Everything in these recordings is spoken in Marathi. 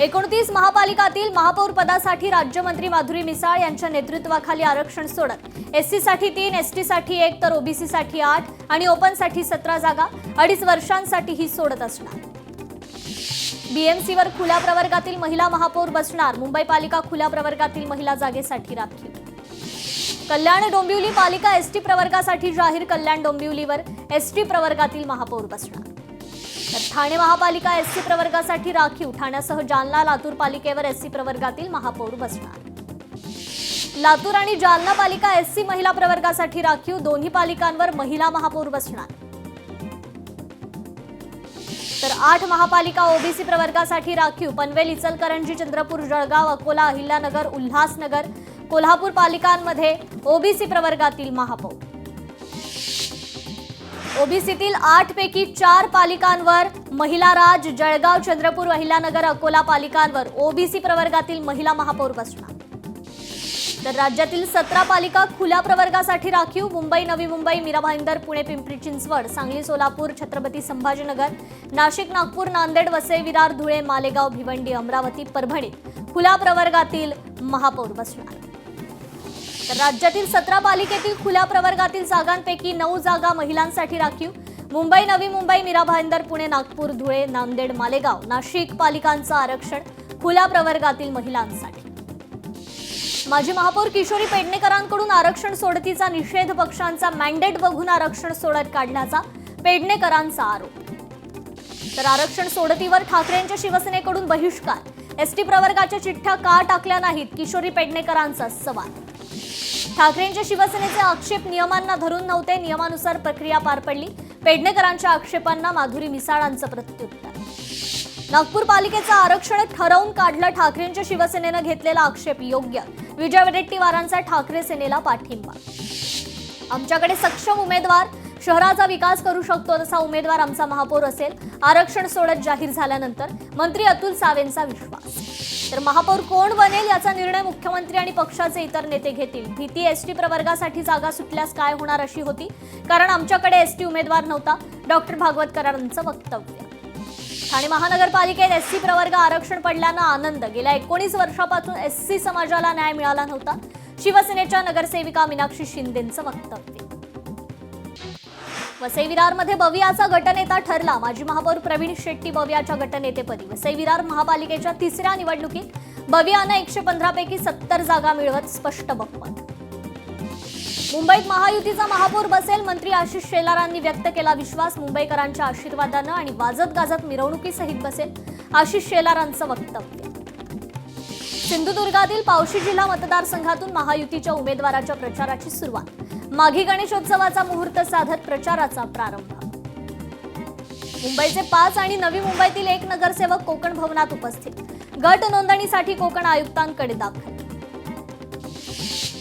29 महापालिकातील महापौर पदासाठी राज्यमंत्री माधुरी मिसाळ यांच्या नेतृत्वाखाली आरक्षण सोडत एससी साठी 3, एसटी साठी 1 तर ओबीसी साठी 8 आणि ओपन साठी 17 जागा 2.5 वर्षांसाठी ही सोडत असणार। बीएमसीवर खुल्या प्रवर्गातील महिला महापौर बसणार। मुंबई पालिका खुल्या प्रवर्गातील महिला जागेसाठी राखीव। कल्याण डोंबिवली पालिका एसटी प्रवर्गासाठी जाहीर। कल्याण डोंबिवलीवर एसटी प्रवर्गातील महापौर बसणार। तर ठाणे महापालिका एससी प्रवर्गासाठी राखीव। ठाण्यासह जालना लातूर पालिकेवर एससी प्रवर्गातील महापौर बसणार। लातूर आणि जालना पालिका एससी महिला प्रवर्गासाठी राखीव। दोन्ही पालिकांवर महिला महापौर बसणार। तर 8 महापालिका ओबीसी प्रवर्गासाठी राखीव। पनवेल, इचलकरंजी, चंद्रपूर, जळगाव, अकोला, अहिल्यानगर, उल्हासनगर, कोल्हापूर पालिकांमध्ये ओबीसी प्रवर्गातील महापौर। ओबीसीतील 8 पैकी 4 पालिकांवर महिला राज। जळगाव, चंद्रपूर, अहिल्यानगर, अकोला पालिकांवर ओबीसी प्रवर्गातील महिला महापौर बसणार। तर राज्यातील 17 पालिका खुल्या प्रवर्गासाठी राखीव। मुंबई, नवी मुंबई, मीरा भाईंदर, पुणे, पिंपरी चिंचवड, सांगली, सोलापूर, छत्रपती संभाजीनगर, नाशिक, नागपूर, नांदेड, वसई, विरार, धुळे, मालेगाव, भिवंडी, अमरावती, परभणी खुल्या प्रवर्गातील महापौर बसणार। तर राज्यातील 17 पालिकेतील खुल्या प्रवर्गातील जागांपैकी 9 जागा महिलांसाठी राखीव। मुंबई, नवी मुंबई, मीरा भाईंदर, पुणे, नागपूर, धुळे, नांदेड, मालेगाव, नाशिक पालिकांचं आरक्षण खुल्या प्रवर्गातील महिलांसाठी। माजी महापौर किशोरी पेडणेकरांकडून आरक्षण सोडतीचा निषेध। पक्षांचा मॅन्डेट बघून आरक्षण सोडत काढण्याचा पेडणेकरांचा आरोप। तर आरक्षण सोडतीवर ठाकरेंच्या शिवसेनेकडून बहिष्कार। एसटी प्रवर्गाच्या चिठ्ठ्या का टाकल्या नाहीत, किशोरी पेडणेकरांचा सवाल। ठाकरेंच्या शिवसेनेचे आक्षेप नियमांना धरून नव्हते, नियमानुसार प्रक्रिया पार पडली। पेडणेकरांच्या आक्षेपांना माधुरी मिसाळांचं प्रत्युत्तर। नागपूर पालिकेचं आरक्षण ठरवून काढलं। ठाकरेंच्या शिवसेनेनं घेतलेला आक्षेप योग्य। विजय वडेट्टीवारांचा ठाकरे सेनेला पाठिंबा। आमच्याकडे सक्षम उमेदवार शहराचा विकास करू शकतो तसा उमेदवार आमचा महापौर असेल। आरक्षण सोडत जाहीर झाल्यानंतर मंत्री अतुल सावेंचा विश्वास। तर महापौर कोण बनेल याचा निर्णय मुख्यमंत्री आणि पक्षाचे इतर नेते घेतील। भीती एसटी प्रवर्गासाठी जागा सुटल्यास काय होणार अशी होती, कारण आमच्याकडे एसटी उमेदवार नव्हता। डॉक्टर भागवतकरांचं वक्तव्य। ठाणे महानगरपालिकेत एससी प्रवर्ग आरक्षण पडल्यानं आनंद। गेल्या 19 वर्षापासून एससी समाजाला न्याय मिळाला नव्हता। शिवसेनेच्या नगरसेविका मीनाक्षी शिंदेंचं वक्तव्य। वसई विरारमध्ये बवियाचा गटनेता ठरला। माजी महापौर प्रवीण शेट्टी बवियाच्या गटनेतेपदी। वसई विरार महापालिकेच्या 3ऱ्या निवडणुकीत बवियानं 115 पैकी 70 जागा मिळवत स्पष्ट बहुमत। मुंबईत महायुतीचा महापौर बसेल। मंत्री आशिष शेलारांनी व्यक्त केला विश्वास। मुंबईकरांच्या आशीर्वादानं आणि वाजत गाजत मिरवणुकीसहित बसेल, आशिष शेलारांचं वक्तव्य। सिंधुदुर्गातील पावशी जिल्हा मतदारसंघातून महायुतीच्या उमेदवाराच्या प्रचाराची सुरुवात। माघी गणेशोत्सवाचा मुहूर्त साधत प्रचाराचा प्रारंभ। मुंबईचे 5 आणि नवी मुंबईतील 1 नगरसेवक कोकण भवनात उपस्थित। गट नोंदणीसाठी कोकण आयुक्तांकडे दाखल।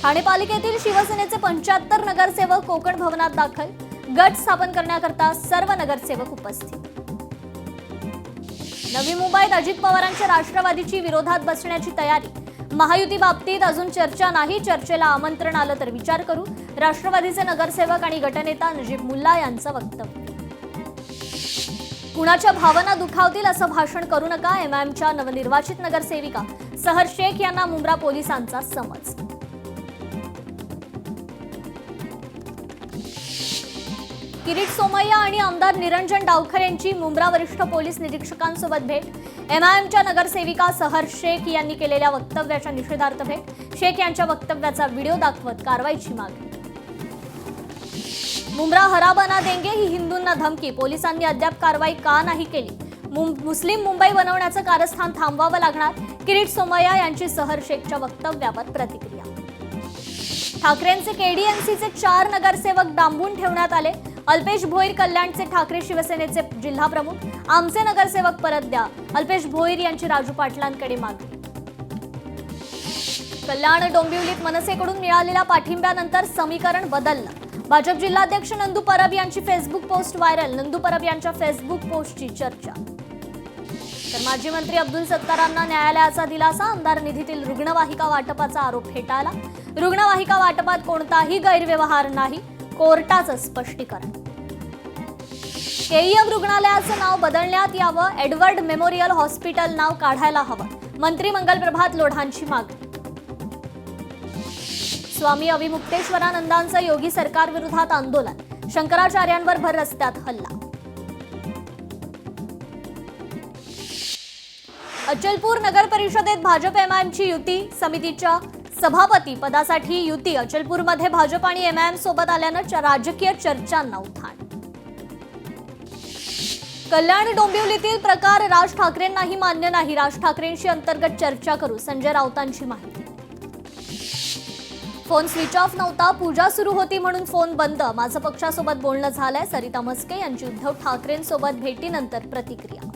ठाणे पालिकेतील शिवसेनेचे 75 नगरसेवक कोकण भवनात दाखल। गट स्थापन करण्याकरता सर्व नगरसेवक उपस्थित। नवी मुंबईत अजित पवारांच्या राष्ट्रवादीची विरोधात बसण्याची तयारी। महायुती बाबतीत अजून चर्चा नाही, चर्चेला आमंत्रण आलं तर विचार करू। राष्ट्रवादीचे नगरसेवक आणि गटनेता नजीब मुल्ला यांचं वक्तव्य। कुणाच्या भावना दुखावतील असं भाषण करू नका। एमआयएमच्या नवनिर्वाचित नगरसेविका सहर शेख यांना मुंब्रा पोलिसांचा समज। किरीट सोमय्या आणि आमदार निरंजन डावखर यांची मुंब्रा वरिष्ठ पोलीस निरीक्षकांसोबत भेट। एमआयएमच्या नगरसेविका सहर शेख यांनी केलेल्या वक्तव्याच्या निषेधार्थ भेट। शेख यांच्या वक्तव्याचा व्हिडिओ दाखवत कारवाईची मागणी। मुंब्रा हरा बना देंगे ही हिंदूंना धमकी। पोलिसांनी अद्याप कारवाई का नाही केली। मुस्लिम मुंबई बनवण्याचं कारस्थान थांबवावं लागणार। किरीट सोमय्या यांची सहर शेखच्या वक्तव्यावर प्रतिक्रिया। ठाकरेंचे केडीएमसीचे 4 नगरसेवक डांबून ठेवण्यात आले। अल्पेश भोईर कल्याणचे ठाकरे शिवसेनेचे जिल्हा प्रमुख। आमचे नगरसेवक परत द्या, अल्पेश भोईर यांची राजू पाटलांकडे मागणी। कल्याण डोंबिवलीत मनसेकडून मिळालेल्या पाठिंब्यानंतर समीकरण बदललं। भाजप जिल्हाध्यक्ष नंदू परब यांची Facebook post viral. Nandu Parab यांच्या फेसबुक पोस्टची चर्चा। तर माजी मंत्री अब्दुल सत्तारांना न्यायालयाचा दिलासा। आमदार निधीतील रुग्णवाहिका वाटपाचा आरोप फेटाळला। रुग्णवाहिका वाटपात कोणताही गैरव्यवहार नाही, कोर्टाचं स्पष्टीकरण। केईएम रुग्णालयाचं नाव बदलण्यात यावं। एडवर्ड मेमोरियल हॉस्पिटल नाव काढायला हवं। मंत्री मंगल प्रभात लोढांची मागणी. स्वामी अविमुक्तेश्वरानंदांचं योगी सरकार विरोधात आंदोलन, शंकराचार्यांवर भर रस्त्यात हल्ला. अचलपूर नगर परिषदेत भाजप एमआयएमची युती, समितीच्या सभापती पदासाठी युती. अचलपूरमध्ये भाजप आणि एमआयएम सोबत आल्यानं राजकीय चर्चांना उधाण. कल्याण डोंबिवलीतील प्रकार राज ठाकरेंनाही मान्य नाही, राज ठाकरेंशी अंतर्गत चर्चा करू, संजय राऊतांची माहिती. फोन स्विच ऑफ नव्हता, पूजा सुरू होती म्हणून फोन बंद, माझं पक्षासोबत बोलणं झालंय. सरिता म्हस्के यांची उद्धव ठाकरेंसोबत भेटीनंतर प्रतिक्रिया.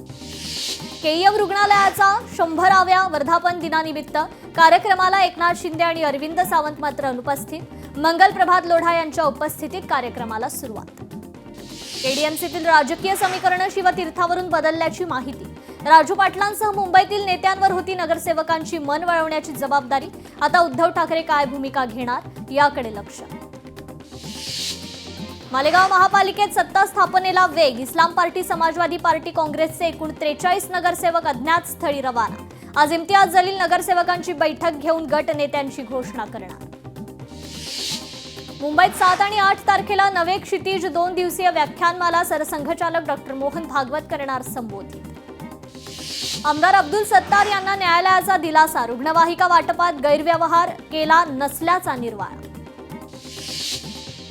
केईएम रुग्णालयाचा 100व्या वर्धापन दिनानिमित्त कार्यक्रमाला एकनाथ शिंदे आणि अरविंद सावंत मात्र अनुपस्थित. मंगल प्रभात लोढा यांच्या उपस्थितीत कार्यक्रमाला सुरुवात. केडीएमसीतील राजकीय समीकरणं शिवतीर्थावरून बदलल्याची माहिती. राजू पाटलांसह मुंबईतील नेत्यांवर होती नगरसेवकांची मन वळवण्याची जबाबदारी. आता उद्धव ठाकरे काय भूमिका घेणार याकडे लक्ष. मालेगाव महापालिकेत सत्ता स्थापनेला वेग. इस्लाम पार्टी, समाजवादी पार्टी, काँग्रेसचे एकूण 43 नगरसेवक अज्ञात स्थळी रवाना. आज इम्तियाज जलील नगरसेवकांची बैठक घेऊन गट नेत्यांची घोषणा करणार. मुंबईत 7 आणि 8 तारखेला नवे क्षितिज 2 दिवसीय व्याख्यानमाला. सरसंघचालक डॉक्टर मोहन भागवत करणार संबोधित. आमदार अब्दुल सत्तार यांना न्यायालयाचा दिलासा. रुग्णवाहिका वाटपात गैरव्यवहार केला नसल्याचा निर्वाळा.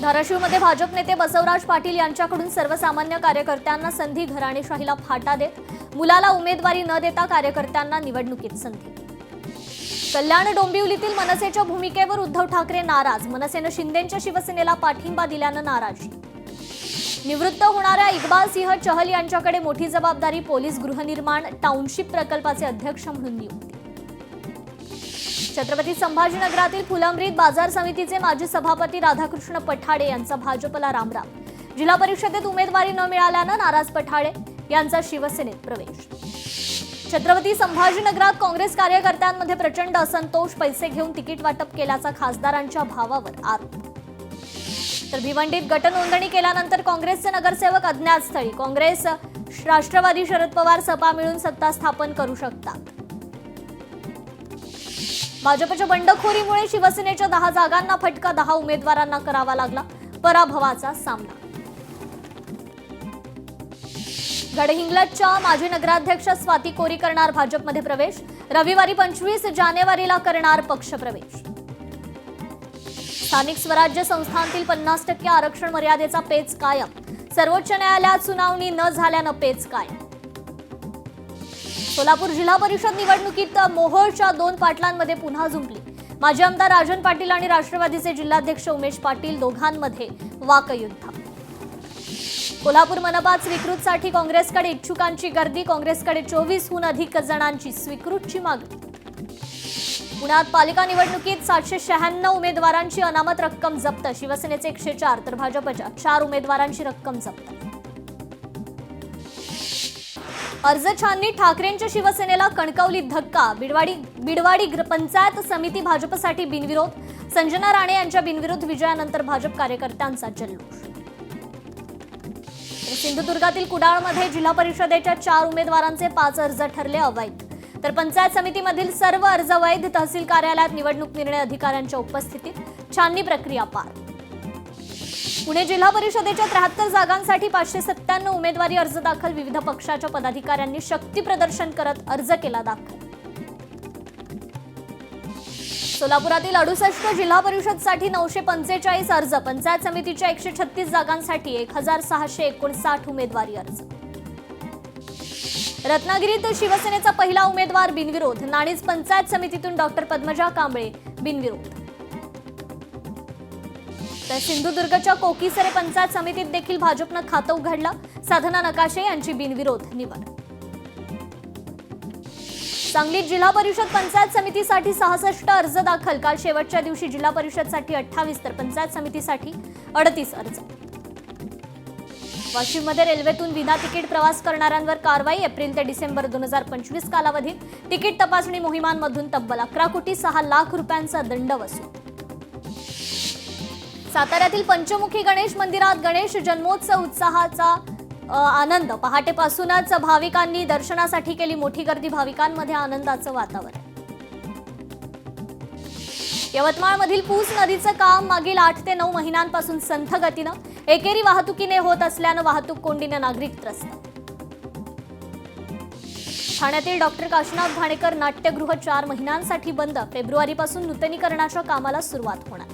धाराशिवमध्ये भाजप नेते बसवराज पाटील यांच्याकडून सर्वसामान्य कार्यकर्त्यांना संधी. घराणेशाहीला फाटा देत मुलाला उमेदवारी न देता कार्यकर्त्यांना निवडणुकीत संधी. कल्याण डोंबिवलीतील मनसेच्या भूमिकेवर उद्धव ठाकरे नाराज. मनसेनं शिंदेंच्या शिवसेनेला पाठिंबा दिल्यानं नाराजी. निवृत्त होणाऱ्या इक्बाल सिंह चहल यांच्याकडे मोठी जबाबदारी. पोलीस गृहनिर्माण टाउनशिप प्रकल्पाचे अध्यक्ष म्हणून नियुक्ती. छत्रपती संभाजीनगरातील फुलंब्रीत बाजार समितीचे माजी सभापती राधाकृष्ण पठाडे यांचा भाजपला रामराम. जिल्हा परिषदेत उमेदवारी न मिळाल्यानं नाराज पठाडे यांचा शिवसेनेत प्रवेश. छत्रपती संभाजीनगरात काँग्रेस कार्यकर्त्यांमध्ये प्रचंड असंतोष. पैसे घेऊन तिकीट वाटप केल्याचा खासदारांच्या भावावर आरोप. तर भिवंडीत गटनोंदणी केल्यानंतर काँग्रेसचे नगरसेवक अज्ञात स्थळी. काँग्रेस, राष्ट्रवादी, शरद पवार, सपा मिळून सत्ता स्थापन करू शकतात. भाजपच्या बंडखोरीमुळे शिवसेनेच्या 10 जागांना फटका. 10 उमेदवारांना करावा लागला पराभवाचा सामना. गडहिंग्लजच्या माजी नगराध्यक्ष स्वाती कोरी करणार भाजपमध्ये प्रवेश. रविवारी 25 जानेवारीला करणार पक्षप्रवेश. स्थानिक स्वराज्य संस्थांतील 50% आरक्षण मर्यादेचा पेच कायम. सर्वोच्च न्यायालयात सुनावणी न झाल्यानं पेच कायम. सोलापूर जिल्हा परिषद निवडणुकीत मोहोळच्या 2 पाटलांमध्ये पुन्हा जुंपली. माजी आमदार राजन पाटील आणि राष्ट्रवादीचे जिल्हाध्यक्ष उमेश पाटील दोघांमध्ये वाकयुद्ध. कोल्हापूर मनपात स्वीकृतसाठी काँग्रेसकडे इच्छुकांची गर्दी. काँग्रेसकडे 24हून अधिक जणांची स्वीकृतची मागणी. पुण्यात पालिका निवडणुकीत 796 उमेदवारांची अनामत रक्कम जप्त. शिवसेनेचे 104 तर भाजपच्या 4 उमेदवारांची रक्कम जप्त. अर्ज छाननी ठाकरेंच्या शिवसेनेला कणकवलीत धक्का. बिडवाडी पंचायत समिती भाजपसाठी बिनविरोध. संजना राणे यांच्या बिनविरोध विजयानंतर भाजप कार्यकर्त्यांचा जल्लोष. सिंधुदुर्गातील कुडाळमध्ये जिल्हा परिषदेच्या 4 उमेदवारांचे 5 अर्ज ठरले अवैध. तर पंचायत समितीमधील सर्व अर्ज वैध. तहसील कार्यालयात निवडणूक निर्णय अधिकाऱ्यांच्या उपस्थितीत छाननी प्रक्रिया पार. पुणे जिल्हा परिषदेच्या 73 जागांसाठी 597 उमेदवारी अर्ज दाखल. विविध पक्षाच्या पदाधिकाऱ्यांनी शक्ती प्रदर्शन करत अर्ज केला दाखल. सोलापुरातील 68 जिल्हा परिषदसाठी 945 अर्ज. पंचायत समितीच्या 136 जागांसाठी 1659 उमेदवारी अर्ज. रत्नागिरीत शिवसेनेचा पहिला उमेदवार बिनविरोध. नाणीज पंचायत समितीतून डॉक्टर पद्मजा कांबळे बिनविरोध. तर सिंधुदुर्गच्या कोकीसरे पंचायत समितीत देखील भाजपनं खातं उघडलं. साधना नकाशे यांची बिनविरोध निवड. सांगलीत जिल्हा परिषद पंचायत समितीसाठी 66 अर्ज दाखल. काल शेवटच्या दिवशी जिल्हा परिषदसाठी 28 तर पंचायत समितीसाठी 38 अर्ज. वाशिममध्ये रेल्वेतून विना तिकीट प्रवास करणाऱ्यांवर कारवाई. एप्रिल ते डिसेंबर 2025 कालावधीत तिकीट तपासणी मोहिमांमधून तब्बल 11 कोटी 6 लाख रुपयांचा दंड वसूल. साताऱ्यातील पंचमुखी गणेश मंदिरात गणेश जन्मोत्सव उत्साहाचा आनंद पहाटेपासूनच भाविकांनी दर्शनासाठी केली मोठी गर्दी. भाविकांमध्ये आनंदाचं वातावरण. यवतमाळमधील पूस नदीचं काम मागील 8 ते 9 महिन्यांपासून संथ गतीनं एकेरी वाहतुकीने होत असल्यानं वाहतूक कोंडीनं नागरिक त्रस्त. ठाण्यातील डॉक्टर काशीनाथ घाणेकर नाट्यगृह 4 महिन्यांसाठी बंद. फेब्रुवारीपासून नूतनीकरणाच्या कामाला सुरुवात होणार.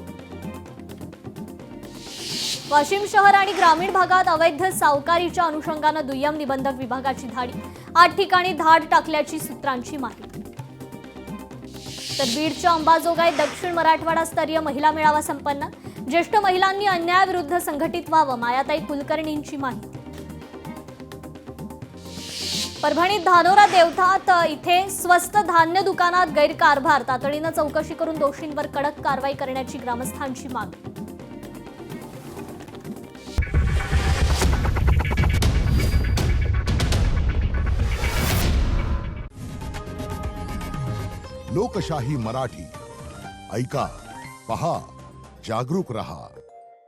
वाशिम शहर आणि ग्रामीण भागात अवैध सावकारीच्या अनुषंगानं दुय्यम निबंधक विभागाची धाडी. 8 ठिकाणी धाड टाकल्याची सूत्रांची माहिती. तर बीडच्या अंबाजोगाई दक्षिण मराठवाडा स्तरीय महिला मेळावा संपन्न. ज्येष्ठ महिलांनी अन्यायाविरुद्ध संघटित व्हावं. मायाताई कुलकर्णींची माहिती. परभणीत धानोरा देवठात इथे स्वस्त धान्य दुकानात गैरकारभार. तातडीनं चौकशी करून दोषींवर कडक कारवाई करण्याची ग्रामस्थांची मागणी. लोकशाही मराठी ऐका, पहा, जागरूक रहा.